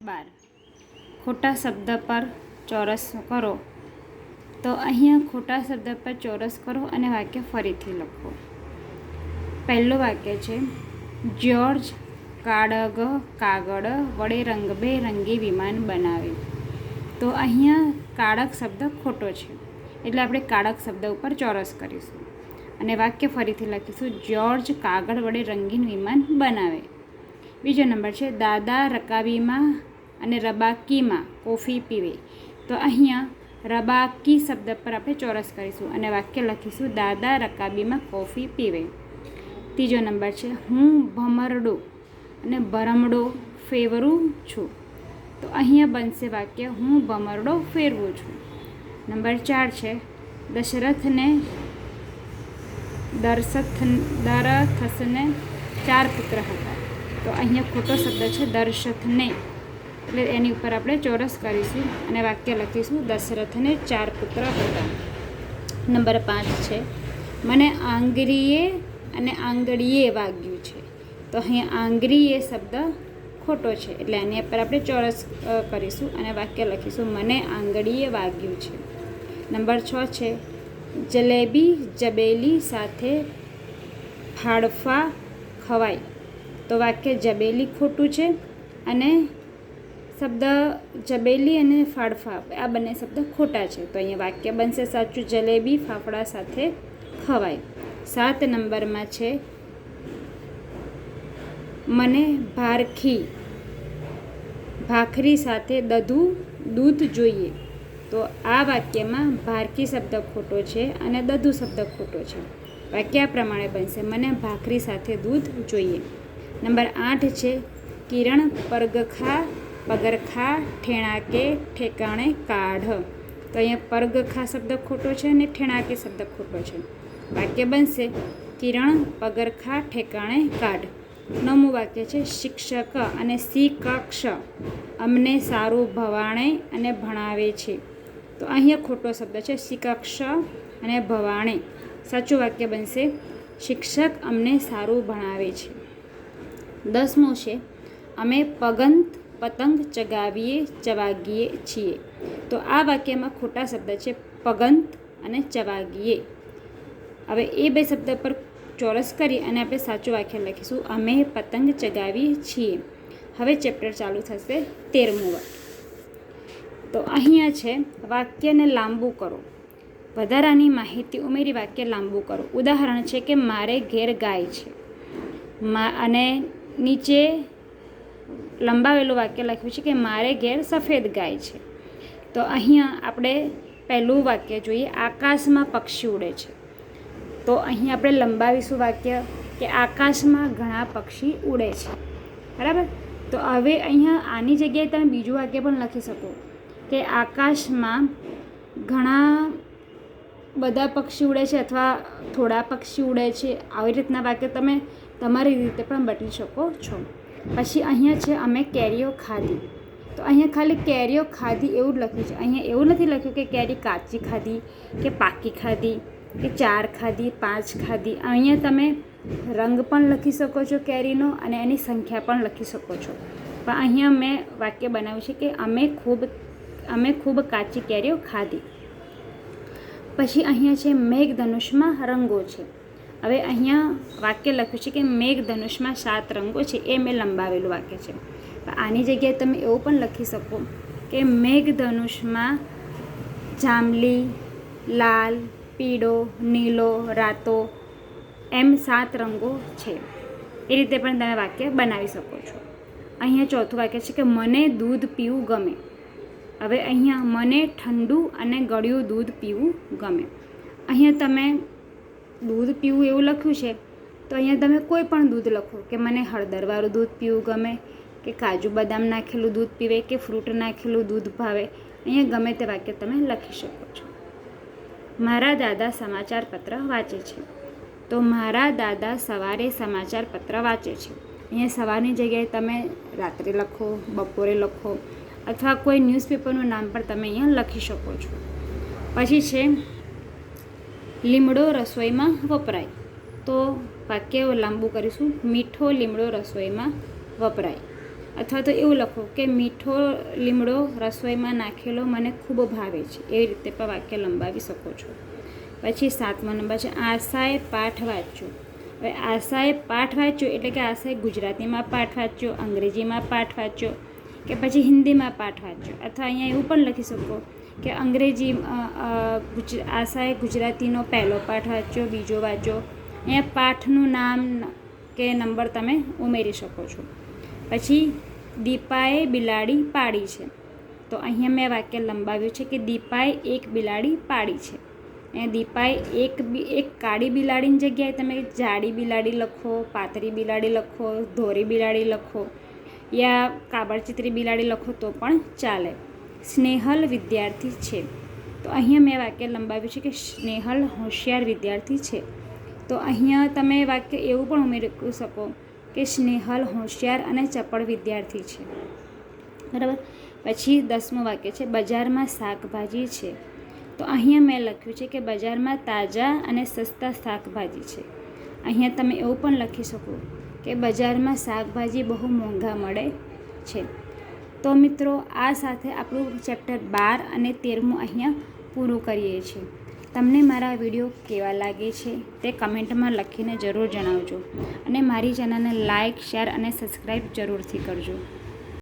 12 ખોટા શબ્દ પર ચોરસ કરો. તો અહીંયા ખોટા શબ્દ પર ચોરસ કરો અને વાક્ય ફરીથી લખો. પહેલું વાક્ય છે, જ્યોર્જ કાગળ વડે રંગબેરંગી વિમાન બનાવે. તો અહીંયા કાળક શબ્દ ખોટો છે, એટલે આપણે કાળક શબ્દ ઉપર ચોરસ કરીશું અને વાક્ય ફરીથી લખીશું, જ્યોર્જ કાગળ વડે રંગીન વિમાન બનાવે. બીજો નંબર છે, દાદા રકાબીમાં અને રબાકીમાં કોફી પીવે. તો અહીંયા રબાકી શબ્દ પર આપણે ચોરસ કરીશું અને વાક્ય લખીશું, દાદા રકાબીમાં કોફી પીવે. ત્રીજો નંબર છે, હું ભમરડો અને ભરમડો ફેરવું છું. તો અહીંયા બનશે વાક્ય, હું ભમરડો ફેરવું છું. નંબર 4 છે, દશરથને 4 પુત્ર હતા. તો અહીંયા ખોટો શબ્દ છે દશરથને, એટલે એની ઉપર આપણે ચોરસ કરીશું અને વાક્ય લખીશું, દશરથને 4 પુત્ર હતા. નંબર 5 છે, મને આંગળીએ અને આંગળીએ વાગ્યું છે. તો અહીંયા આંગળીએ શબ્દ ખોટો છે, એટલે એની ઉપર આપણે ચોરસ કરીશું અને વાક્ય લખીશું, મને આંગળીએ વાગ્યું છે. નંબર 6 છે, જબેલી સાથે ફાડફા ખવાય. તો વાક્ય જબેલી ખોટું છે અને શબ્દ જબેલી અને ફાડફા આ બંને શબ્દ ખોટા છે. તો અહીંયા વાક્ય બનશે સાચું, જલેબી ફાફડા સાથે ખવાય. 7 નંબરમાં છે, મને ભાખરી સાથે દૂધ જોઈએ. તો આ વાક્યમાં ભારખી શબ્દ ખોટો છે અને દધુ શબ્દ ખોટો છે. વાક્ય આ પ્રમાણે બનશે, મને ભાખરી સાથે દૂધ જોઈએ. નંબર 8 છે, કિરણ પગરખા ઠેણાકે ઠેકાણે કાઢ. તો અહીંયા પરગખા શબ્દ ખોટો છે અને ઠેણાકે શબ્દ ખોટો છે. વાક્ય બનશે, કિરણ પગરખા ઠેકાણે કાઢ. 9મું વાક્ય છે, શિક્ષક અને શિક્ષ અમને સારું ભવાણે અને ભણાવે છે. તો અહીંયા ખોટો શબ્દ છે શિક્ષ અને ભવાણે. સાચું વાક્ય બનશે, શિક્ષક અમને સારું ભણાવે છે. 10મું છે, અમે પતંગ ચગાવીએ છીએ. તો આ વાક્યમાં ખોટા શબ્દ છે પગંત અને ચવાગીએ. હવે એ બે શબ્દ પર ચોરસ કરી અને આપણે સાચું વાક્ય લખીશું, અમે પતંગ ચગાવીએ છીએ. હવે ચેપ્ટર ચાલુ થશે 13મું વાક્ય. તો અહીંયા છે, વાક્યને લાંબુ કરો, વધારાની માહિતી ઉમેરી વાક્ય લાંબુ કરો. ઉદાહરણ છે કે મારે ઘેર ગાય છે અને નીચે લંબાવેલું વાક્ય લખ્યું છે કે મારે ઘેર સફેદ ગાય છે. તો અહીંયા આપણે પહેલું વાક્ય જોઈએ, આકાશમાં પક્ષી ઉડે છે. તો અહીં આપણે લંબાવીશું વાક્ય કે આકાશમાં ઘણા પક્ષી ઉડે છે. બરાબર. તો હવે અહીંયા આની જગ્યાએ તમે બીજું વાક્ય પણ લખી શકો કે આકાશમાં ઘણા બધા પક્ષી ઉડે છે અથવા થોડા પક્ષી ઉડે છે. આવી રીતના વાક્ય તમે તમારી રીતે પણ બદલી શકો છો. પછી અહીંયા છે, અમે કેરીઓ ખાધી. તો અહીંયા ખાલી કેરીઓ ખાધી એવું જ લખ્યું છે. અહીંયા એવું નથી લખ્યું કે કેરી કાચી ખાધી કે પાકી ખાધી કે 4 ખાધી 5 ખાધી. અહીંયા તમે રંગ પણ લખી શકો છો કેરીનો અને એની સંખ્યા પણ લખી શકો છો. પણ અહીંયા મેં વાક્ય બનાવ્યું છે કે અમે ખૂબ કાચી કેરીઓ ખાધી. પછી અહીંયા છે, મેઘધનુષમાં રંગો છે. હવે અહીંયા વાક્ય લખ્યું છે કે મેઘધનુષમાં 7 રંગો છે. એ મેં લંબાવેલું વાક્ય છે. આની જગ્યાએ તમે એવું પણ લખી શકો કે મેઘધનુષમાં જાંબલી, લાલ, પીળો, નીલો, રાતો એમ 7 રંગો છે. એ રીતે પણ તમે વાક્ય બનાવી શકો છો. અહીંયા ચોથું વાક્ય છે કે મને દૂધ પીવું ગમે. હવે અહીંયા મને ઠંડુ અને ગળ્યું દૂધ પીવું ગમે. અહીંયા તમે દૂધ પીવું એવું લખ્યું છે, તો અહીંયા તમે કોઈ પણ દૂધ લખો કે મને હળદરવાળું દૂધ પીવું ગમે કે કાજુ બદામ નાખેલું દૂધ પીવે કે ફ્રૂટ નાખેલું દૂધ ભાવે. અહીંયા ગમે તે વાક્ય તમે લખી શકો છો. મારા દાદા સમાચાર પત્ર વાંચે છે. તો મારા દાદા સવારે સમાચાર પત્ર વાંચે છે. અહીંયા સવારની જગ્યાએ તમે રાત્રે લખો, બપોરે લખો અથવા કોઈ ન્યૂઝપેપરનું નામ પણ તમે અહીંયા લખી શકો છો. પછી છે, લીમડો રસોઈમાં વપરાય. તો વાક્ય લાંબુ કરીશું, મીઠો લીમડો રસોઈમાં વપરાય. અથવા તો એવું લખો કે મીઠો લીમડો રસોઈમાં નાખેલો મને ખૂબ ભાવે છે. એવી રીતે પણ વાક્ય લંબાવી શકો છો. પછી 7મો નંબર છે આશાએ પાઠ વાંચ્યો. હવે આશાએ પાઠ વાંચ્યો એટલે કે આશાએ ગુજરાતીમાં પાઠ વાંચ્યો, અંગ્રેજીમાં પાઠ વાંચ્યો કે પછી હિન્દીમાં પાઠ વાંચ્યો. અથવા અહીંયા એવું પણ લખી શકો કે આશાએ ગુજરાતીનો પહેલો પાઠ વાંચ્યો, બીજો વાંચ્યો. અહીંયા પાઠનું નામ કે નંબર તમે ઉમેરી શકો છો. પછી દીપાએ બિલાડી પાડી છે. તો અહીંયા મેં વાક્ય લંબાવ્યું છે કે દીપાએ એક બિલાડી પાડી છે. અહીંયા દીપાએ એક કાળી બિલાડીની જગ્યાએ તમે જાડી બિલાડી લખો, પાતળી બિલાડી લખો, ધોરી બિલાડી લખો યા કાબરચીતરી બિલાડી લખો તો પણ ચાલે. સ્નેહલ વિદ્યાર્થી છે. તો અહીંયા મેં વાક્ય લંબાવ્યું છે કે સ્નેહલ હોશિયાર વિદ્યાર્થી છે. તો અહીંયા તમે વાક્ય એવું પણ ઉમેરી શકો કે સ્નેહલ હોશિયાર અને ચપળ વિદ્યાર્થી છે. બરાબર. પછી 10મું વાક્ય છે બજારમાં શાકભાજી છે. તો અહીંયા મેં લખ્યું છે કે બજારમાં તાજા અને સસ્તા શાકભાજી છે. અહીંયા તમે એવું પણ લખી શકો કે બજારમાં શાકભાજી બહુ મોંઘા મળે છે. તો મિત્રો આ સાથે આપણું ચેપ્ટર 12 અને 13મું અહીંયા પૂરું કરીએ છીએ. તમને મારા વિડીયો કેવા લાગે છે તે કમેન્ટમાં લખીને જરૂર જણાવજો અને મારી ચેનલને લાઇક, શેર અને સબસ્ક્રાઈબ જરૂરથી કરજો.